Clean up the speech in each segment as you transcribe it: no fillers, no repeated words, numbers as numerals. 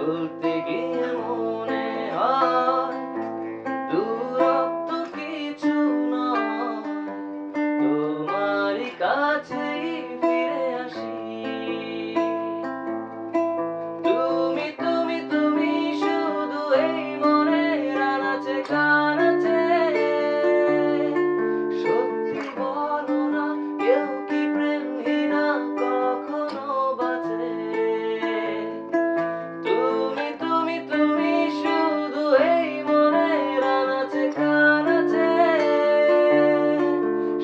চলতে গিয়ে মনে হয় দূরত্ব কিছু নয়, তোমারই কাছেই ফিরে আসি। তুমি তুমি তুমি শুধু এই মনের আনাচে কানাচে। সত্যি বলো না, কেউ কি প্রেমহীনা কখনো বাঁচে? তুমি তুমি তুমি শুধু এই মনের আনাচে কানাচে।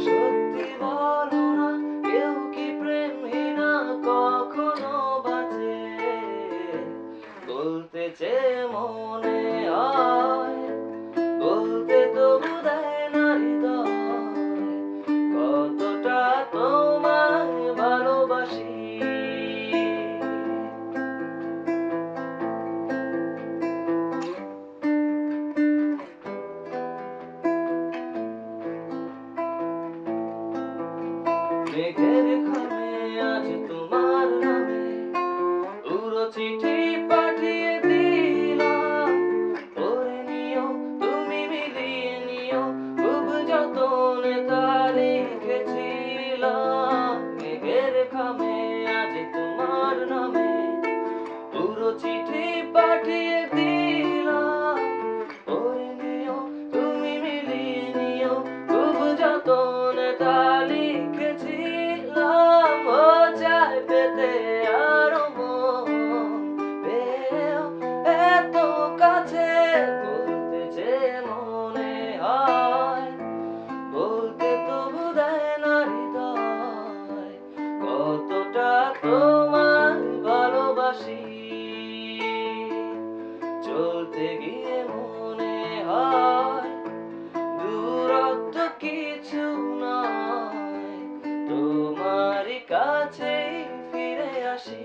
সত্যি বলো না, কেউ কি প্রেমহীনা কখনো বাঁচে? বলতে চেয়ে মনে হয়, বলতে তবু দেয় না হৃদয়, কতটা তোমায় ভালোবাসি। মেঘের খামে আজ তোমার নামে পুরো চিঠি পাঠিয়ে দিলাম। পড়ে নিও, তুমি মিলিয়ে নিও, খুব যতনে তা লিখেছিলাম। মেঘের খামে আজ তোমার নামে পুরো চিঠি পাঠিয়ে দিলাম। পড়ে নিও, তুমি মিলিয়ে নিও, খুব যতনে তা লিখেছিলাম। ও চায় পেতে আরো মন পেয়েও এত কাছে। বলতে চেয়ে মনে হয়, বলতে তবু দেয় না হৃদয়, কতটা তোমায় ভালোবাসি। চলতে গিয়ে মনে হয় দূরত্ব কিছু নয়, তোমারই কাছেই ফিরে আসি।